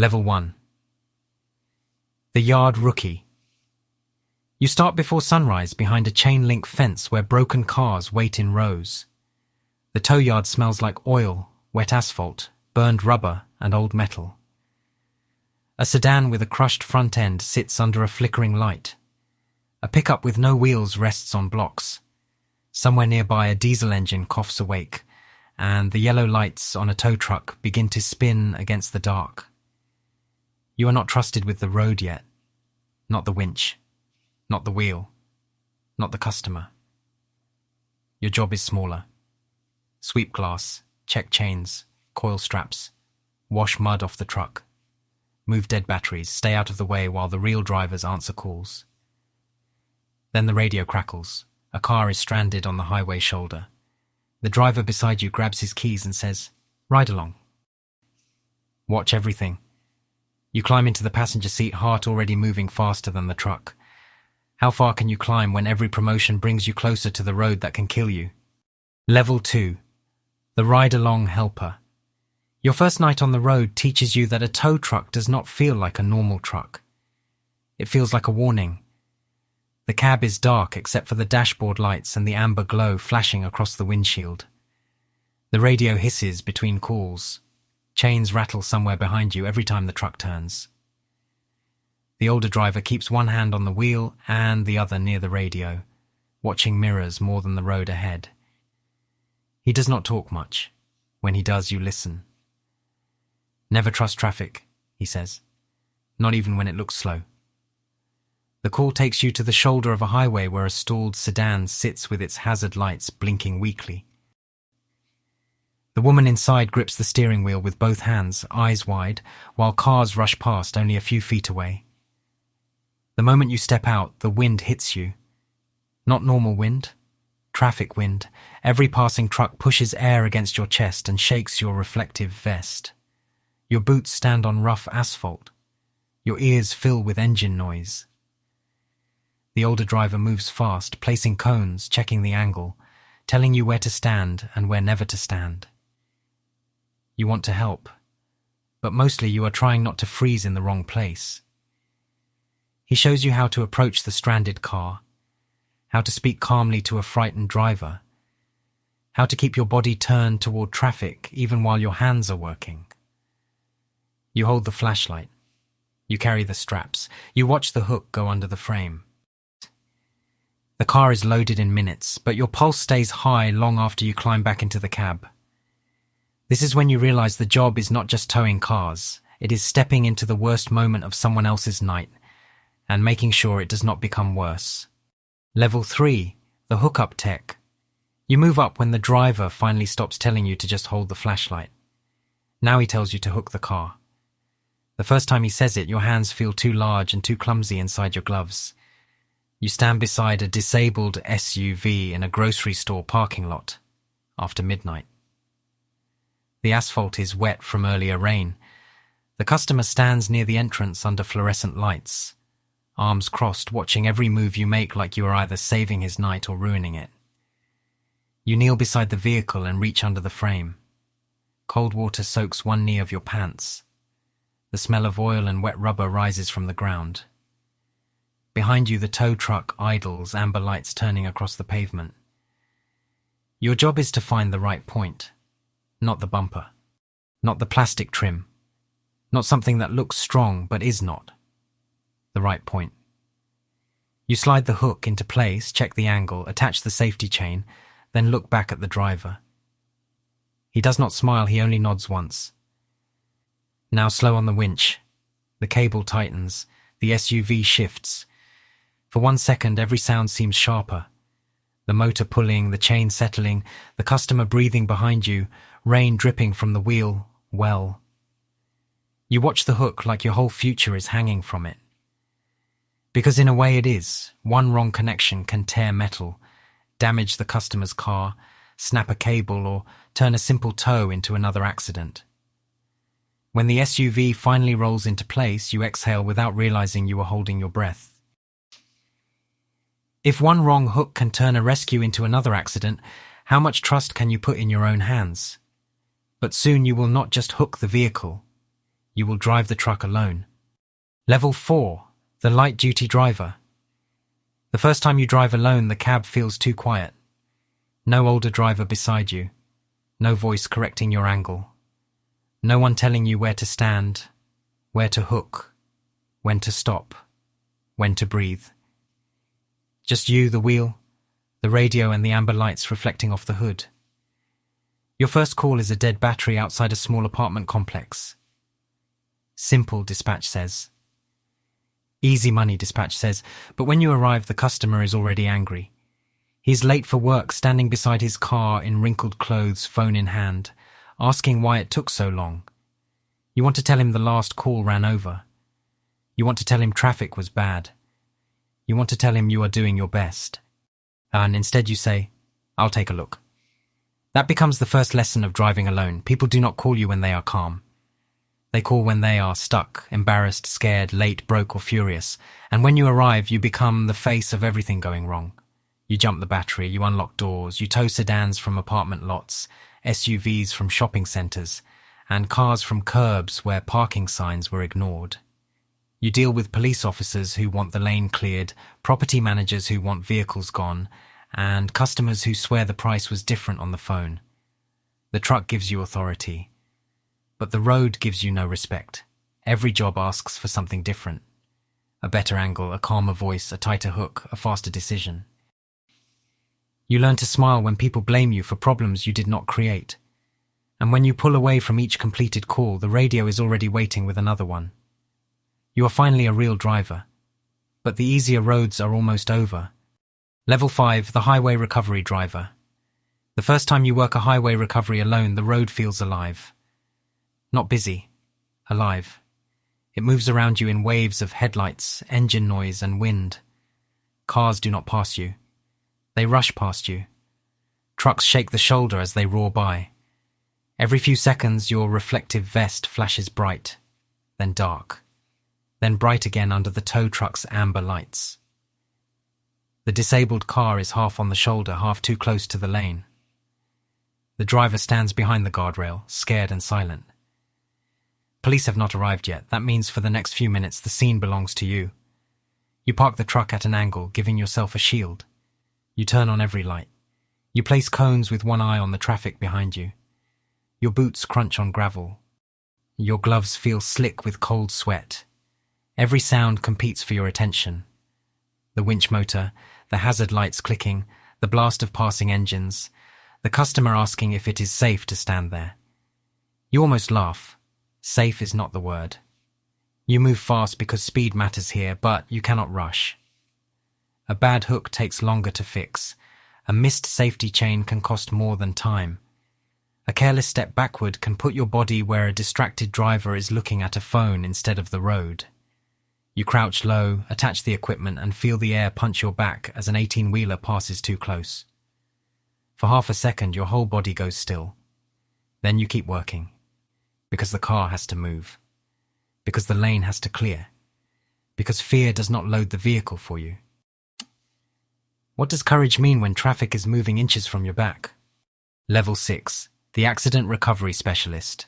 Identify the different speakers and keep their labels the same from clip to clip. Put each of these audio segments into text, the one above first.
Speaker 1: Level 1. The Yard Rookie. You start before sunrise behind a chain-link fence where broken cars wait in rows. The tow yard smells like oil, wet asphalt, burned rubber, and old metal. A sedan with a crushed front end sits under a flickering light. A pickup with no wheels rests on blocks. Somewhere nearby a diesel engine coughs awake, and the yellow lights on a tow truck begin to spin against the dark. You are not trusted with the road yet. Not the winch. Not the wheel. Not the customer. Your job is smaller. Sweep glass, check chains, coil straps, wash mud off the truck, move dead batteries, stay out of the way while the real drivers answer calls. Then the radio crackles. A car is stranded on the highway shoulder. The driver beside you grabs his keys and says, "Ride along." Watch everything. You climb into the passenger seat, heart already moving faster than the truck. How far can you climb when every promotion brings you closer to the road that can kill you? Level 2. The Ride-Along Helper. Your first night on the road teaches you that a tow truck does not feel like a normal truck. It feels like a warning. The cab is dark except for the dashboard lights and the amber glow flashing across the windshield. The radio hisses between calls. Chains rattle somewhere behind you every time the truck turns. The older driver keeps one hand on the wheel and the other near the radio, watching mirrors more than the road ahead. He does not talk much. When he does, you listen. "Never trust traffic," he says. "Not even when it looks slow." The call takes you to the shoulder of a highway where a stalled sedan sits with its hazard lights blinking weakly. The woman inside grips the steering wheel with both hands, eyes wide, while cars rush past only a few feet away. The moment you step out, the wind hits you. Not normal wind, traffic wind. Every passing truck pushes air against your chest and shakes your reflective vest. Your boots stand on rough asphalt. Your ears fill with engine noise. The older driver moves fast, placing cones, checking the angle, telling you where to stand and where never to stand. You want to help, but mostly you are trying not to freeze in the wrong place. He shows you how to approach the stranded car, how to speak calmly to a frightened driver, how to keep your body turned toward traffic even while your hands are working. You hold the flashlight. You carry the straps. You watch the hook go under the frame. The car is loaded in minutes, but your pulse stays high long after you climb back into the cab. This is when you realize the job is not just towing cars. It is stepping into the worst moment of someone else's night and making sure it does not become worse. Level 3, the hookup tech. You move up when the driver finally stops telling you to just hold the flashlight. Now he tells you to hook the car. The first time he says it, your hands feel too large and too clumsy inside your gloves. You stand beside a disabled SUV in a grocery store parking lot after midnight. The asphalt is wet from earlier rain. The customer stands near the entrance under fluorescent lights, arms crossed, watching every move you make like you are either saving his night or ruining it. You kneel beside the vehicle and reach under the frame. Cold water soaks one knee of your pants. The smell of oil and wet rubber rises from the ground. Behind you, the tow truck idles, amber lights turning across the pavement. Your job is to find the right point. Not the bumper, not the plastic trim, not something that looks strong but is not. The right point. You slide the hook into place, check the angle, attach the safety chain, then look back at the driver. He does not smile, he only nods once. Now slow on the winch. The cable tightens, the SUV shifts. For 1 second, every sound seems sharper. The motor pulling, the chain settling, the customer breathing behind you, rain dripping from the wheel, well. You watch the hook like your whole future is hanging from it. Because in a way it is. One wrong connection can tear metal, damage the customer's car, snap a cable, or turn a simple tow into another accident. When the SUV finally rolls into place, you exhale without realizing you are holding your breath. If one wrong hook can turn a rescue into another accident, how much trust can you put in your own hands? But soon you will not just hook the vehicle. You will drive the truck alone. Level 4. The light-duty driver. The first time you drive alone, the cab feels too quiet. No older driver beside you. No voice correcting your angle. No one telling you where to stand, where to hook, when to stop, when to breathe. Just you, the wheel, the radio and the amber lights reflecting off the hood. Your first call is a dead battery outside a small apartment complex. Simple, dispatch says. Easy money, dispatch says, but when you arrive, the customer is already angry. He's late for work, standing beside his car in wrinkled clothes, phone in hand, asking why it took so long. You want to tell him the last call ran over. You want to tell him traffic was bad. You want to tell him you are doing your best. And instead you say, "I'll take a look." That becomes the first lesson of driving alone. People do not call you when they are calm. They call when they are stuck, embarrassed, scared, late, broke, or furious. And when you arrive, you become the face of everything going wrong. You jump the battery, you unlock doors, you tow sedans from apartment lots, SUVs from shopping centres, and cars from curbs where parking signs were ignored. You deal with police officers who want the lane cleared, property managers who want vehicles gone, and customers who swear the price was different on the phone. The truck gives you authority, but the road gives you no respect. Every job asks for something different. A better angle, a calmer voice, a tighter hook, a faster decision. You learn to smile when people blame you for problems you did not create. And when you pull away from each completed call, the radio is already waiting with another one. You are finally a real driver. But the easier roads are almost over. Level 5, the highway recovery driver. The first time you work a highway recovery alone, the road feels alive. Not busy, alive. It moves around you in waves of headlights, engine noise, and wind. Cars do not pass you. They rush past you. Trucks shake the shoulder as they roar by. Every few seconds, your reflective vest flashes bright, then dark, then bright again under the tow truck's amber lights. The disabled car is half on the shoulder, half too close to the lane. The driver stands behind the guardrail, scared and silent. Police have not arrived yet. That means for the next few minutes, the scene belongs to you. You park the truck at an angle, giving yourself a shield. You turn on every light. You place cones with one eye on the traffic behind you. Your boots crunch on gravel. Your gloves feel slick with cold sweat. Every sound competes for your attention. The winch motor, the hazard lights clicking, the blast of passing engines, the customer asking if it is safe to stand there. You almost laugh. Safe is not the word. You move fast because speed matters here, but you cannot rush. A bad hook takes longer to fix. A missed safety chain can cost more than time. A careless step backward can put your body where a distracted driver is looking at a phone instead of the road. You crouch low, attach the equipment, and feel the air punch your back as an 18-wheeler passes too close. For half a second, your whole body goes still. Then you keep working. Because the car has to move. Because the lane has to clear. Because fear does not load the vehicle for you. What does courage mean when traffic is moving inches from your back? Level 6. The Accident Recovery Specialist.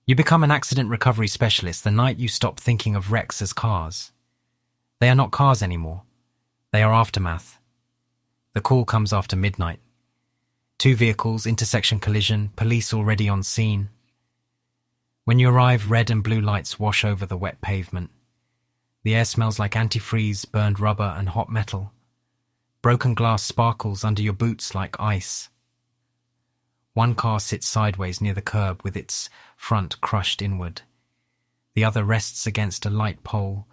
Speaker 1: You become an accident recovery specialist the night you stop thinking of wrecks as cars. They are not cars anymore. They are aftermath. The call comes after midnight. 2 vehicles, intersection collision, police already on scene. When you arrive, red and blue lights wash over the wet pavement. The air smells like antifreeze, burned rubber, and hot metal. Broken glass sparkles under your boots like ice. One car sits sideways near the curb with its front crushed inward. The other rests against a light pole,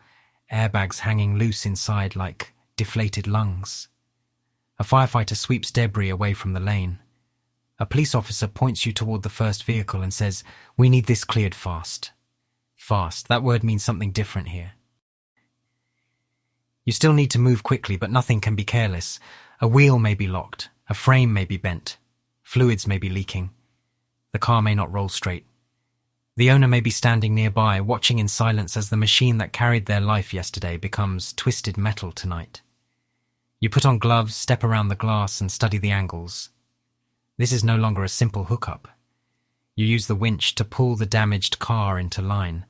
Speaker 1: airbags hanging loose inside like deflated lungs. A firefighter sweeps debris away from the lane. A police officer points you toward the first vehicle and says, "We need this cleared fast." Fast, that word means something different here. You still need to move quickly, but nothing can be careless. A wheel may be locked, a frame may be bent, fluids may be leaking. The car may not roll straight. The owner may be standing nearby, watching in silence as the machine that carried their life yesterday becomes twisted metal tonight. You put on gloves, step around the glass, and study the angles. This is no longer a simple hookup. You use the winch to pull the damaged car into line.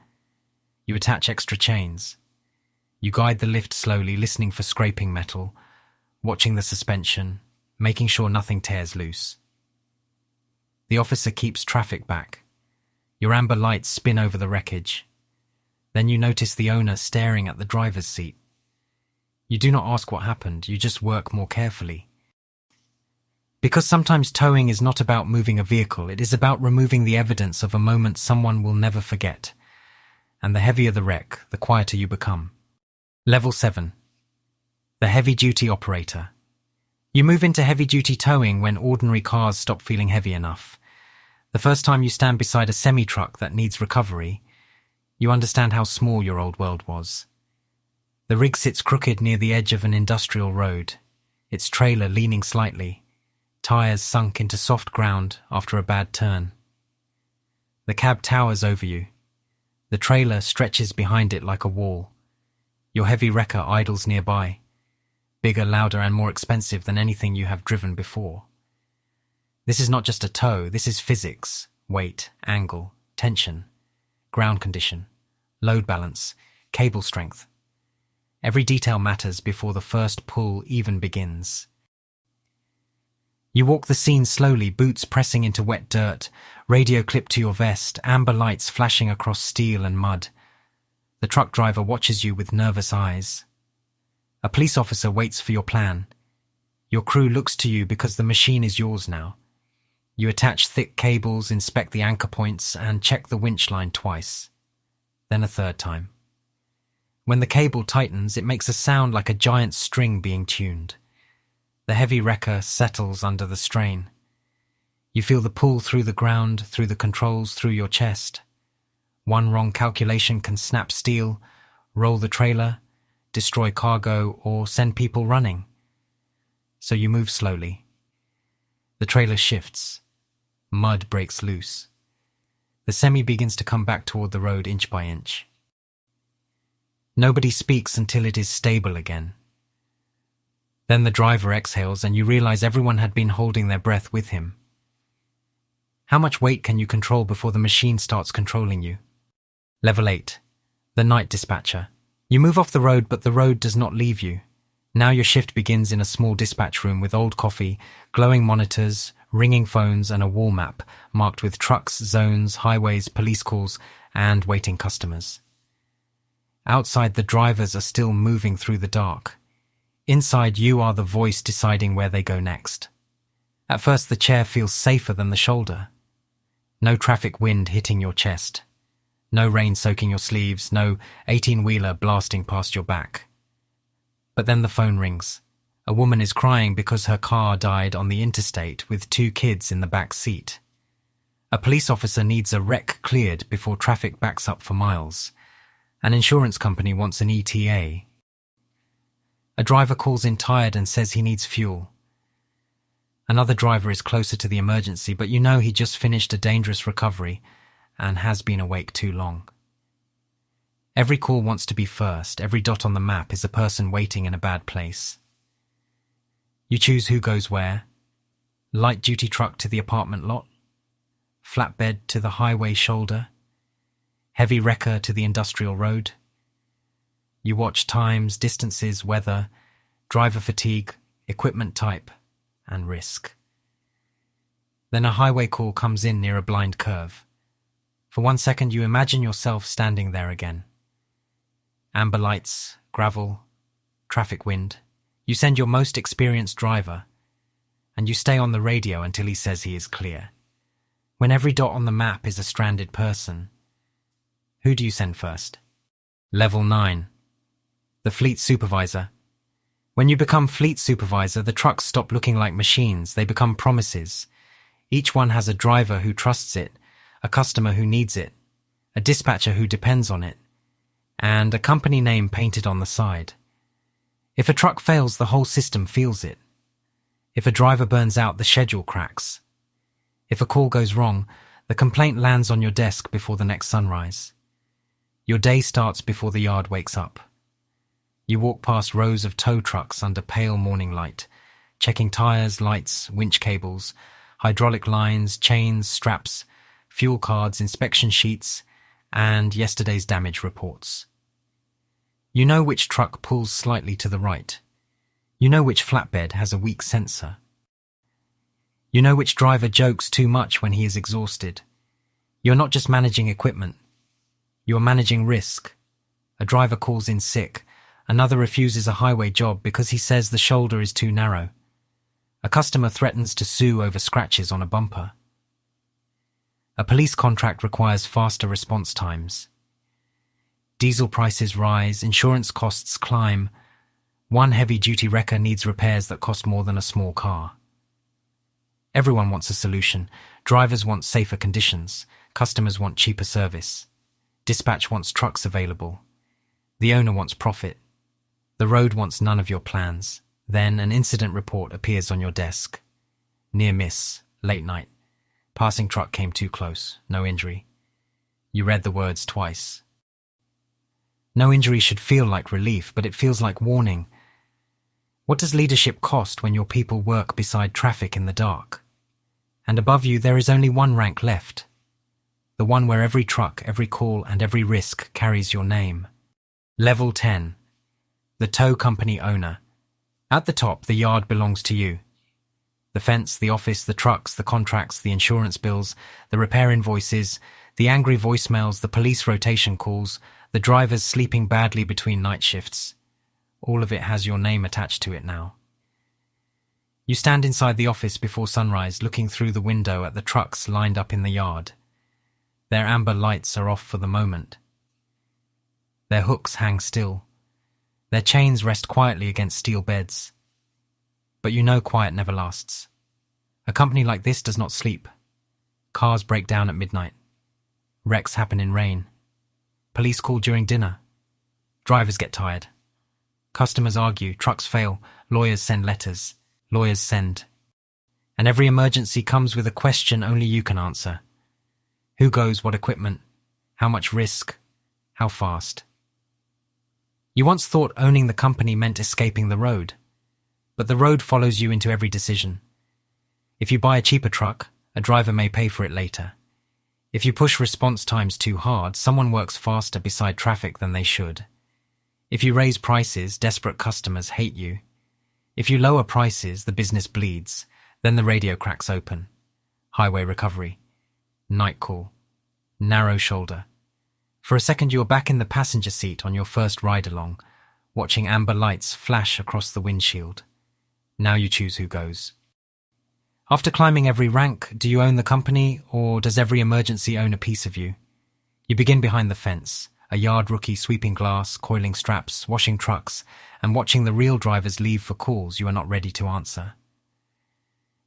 Speaker 1: You attach extra chains. You guide the lift slowly, listening for scraping metal, watching the suspension, making sure nothing tears loose. The officer keeps traffic back. Your amber lights spin over the wreckage. Then you notice the owner staring at the driver's seat. You do not ask what happened, you just work more carefully. Because sometimes towing is not about moving a vehicle, it is about removing the evidence of a moment someone will never forget. And the heavier the wreck, the quieter you become. Level 7. The heavy-duty operator. You move into heavy-duty towing when ordinary cars stop feeling heavy enough. The first time you stand beside a semi-truck that needs recovery, you understand how small your old world was. The rig sits crooked near the edge of an industrial road, its trailer leaning slightly, tires sunk into soft ground after a bad turn. The cab towers over you. The trailer stretches behind it like a wall. Your heavy wrecker idles nearby, bigger, louder, and more expensive than anything you have driven before. This is not just a tow, this is physics, weight, angle, tension, ground condition, load balance, cable strength. Every detail matters before the first pull even begins. You walk the scene slowly, boots pressing into wet dirt, radio clipped to your vest, amber lights flashing across steel and mud. The truck driver watches you with nervous eyes. A police officer waits for your plan. Your crew looks to you because the machine is yours now. You attach thick cables, inspect the anchor points, and check the winch line twice. Then a third time. When the cable tightens, it makes a sound like a giant string being tuned. The heavy wrecker settles under the strain. You feel the pull through the ground, through the controls, through your chest. One wrong calculation can snap steel, roll the trailer, destroy cargo, or send people running. So you move slowly. The trailer shifts. Mud breaks loose. The semi begins to come back toward the road inch by inch. Nobody speaks until it is stable again. Then the driver exhales and you realize everyone had been holding their breath with him. How much weight can you control before the machine starts controlling you? Level 8. The night dispatcher. You move off the road, but the road does not leave you. Now your shift begins in a small dispatch room with old coffee, glowing monitors, ringing phones, and a wall map marked with trucks, zones, highways, police calls, and waiting customers. Outside, the drivers are still moving through the dark. Inside, you are the voice deciding where they go next. At first, the chair feels safer than the shoulder. No traffic wind hitting your chest. No rain soaking your sleeves, no 18-wheeler blasting past your back. But then the phone rings. A woman is crying because her car died on the interstate with 2 kids in the back seat. A police officer needs a wreck cleared before traffic backs up for miles. An insurance company wants an ETA. A driver calls in tired and says he needs fuel. Another driver is closer to the emergency, but you know he just finished a dangerous recovery and has been awake too long. Every call wants to be first. Every dot on the map is a person waiting in a bad place. You choose who goes where. Light-duty truck to the apartment lot. Flatbed to the highway shoulder. Heavy wrecker to the industrial road. You watch times, distances, weather, driver fatigue, equipment type, and risk. Then a highway call comes in near a blind curve. For 1 second you imagine yourself standing there again. Amber lights, gravel, traffic wind. You send your most experienced driver, and you stay on the radio until he says he is clear. When every dot on the map is a stranded person, who do you send first? Level 9. The fleet supervisor. When you become fleet supervisor, the trucks stop looking like machines. They become promises. Each one has a driver who trusts it, a customer who needs it, a dispatcher who depends on it, and a company name painted on the side. If a truck fails, the whole system feels it. If a driver burns out, the schedule cracks. If a call goes wrong, the complaint lands on your desk before the next sunrise. Your day starts before the yard wakes up. You walk past rows of tow trucks under pale morning light, checking tires, lights, winch cables, hydraulic lines, chains, straps, fuel cards, inspection sheets, and yesterday's damage reports. You know which truck pulls slightly to the right. You know which flatbed has a weak sensor. You know which driver jokes too much when he is exhausted. You're not just managing equipment. You're managing risk. A driver calls in sick. Another refuses a highway job because he says the shoulder is too narrow. A customer threatens to sue over scratches on a bumper. A police contract requires faster response times. Diesel prices rise, insurance costs climb. One heavy-duty wrecker needs repairs that cost more than a small car. Everyone wants a solution. Drivers want safer conditions. Customers want cheaper service. Dispatch wants trucks available. The owner wants profit. The road wants none of your plans. Then an incident report appears on your desk. Near miss, late night. Passing truck came too close, no injury. You read the words twice. No injury should feel like relief, but it feels like warning. What does leadership cost when your people work beside traffic in the dark? And above you there is only one rank left. The one where every truck, every call, and every risk carries your name. Level 10. The tow company owner. At the top, the yard belongs to you. The fence, the office, the trucks, the contracts, the insurance bills, the repair invoices, the angry voicemails, the police rotation calls, the drivers sleeping badly between night shifts. All of it has your name attached to it now. You stand inside the office before sunrise, looking through the window at the trucks lined up in the yard. Their amber lights are off for the moment. Their hooks hang still. Their chains rest quietly against steel beds. But you know quiet never lasts. A company like this does not sleep. Cars break down at midnight. Wrecks happen in rain. Police call during dinner. Drivers get tired. Customers argue, trucks fail, lawyers send letters, lawyers send. And every emergency comes with a question only you can answer. Who goes what equipment? How much risk? How fast? You once thought owning the company meant escaping the road. But the road follows you into every decision. If you buy a cheaper truck, a driver may pay for it later. If you push response times too hard, someone works faster beside traffic than they should. If you raise prices, desperate customers hate you. If you lower prices, the business bleeds. Then the radio cracks open. Highway recovery. Night call. Narrow shoulder. For a second you are back in the passenger seat on your first ride along, watching amber lights flash across the windshield. Now you choose who goes. After climbing every rank, do you own the company, or does every emergency own a piece of you? You begin behind the fence, a yard rookie sweeping glass, coiling straps, washing trucks, and watching the real drivers leave for calls you are not ready to answer.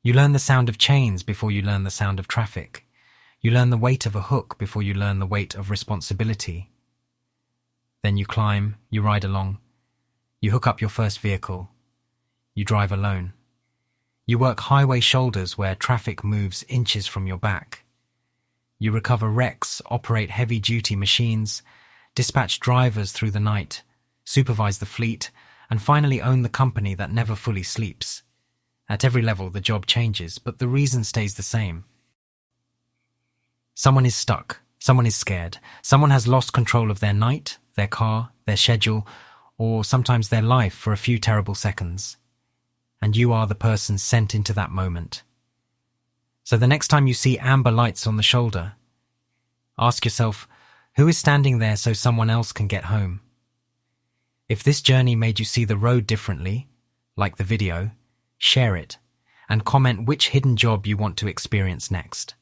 Speaker 1: You learn the sound of chains before you learn the sound of traffic. You learn the weight of a hook before you learn the weight of responsibility. Then you climb, you ride along. You hook up your first vehicle. You drive alone. You work highway shoulders where traffic moves inches from your back. You recover wrecks, operate heavy-duty machines, dispatch drivers through the night, supervise the fleet, and finally own the company that never fully sleeps. At every level, the job changes, but the reason stays the same. Someone is stuck. Someone is scared. Someone has lost control of their night, their car, their schedule, or sometimes their life for a few terrible seconds. And you are the person sent into that moment. So the next time you see amber lights on the shoulder, ask yourself, who is standing there so someone else can get home? If this journey made you see the road differently, like the video, share it, and comment which hidden job you want to experience next.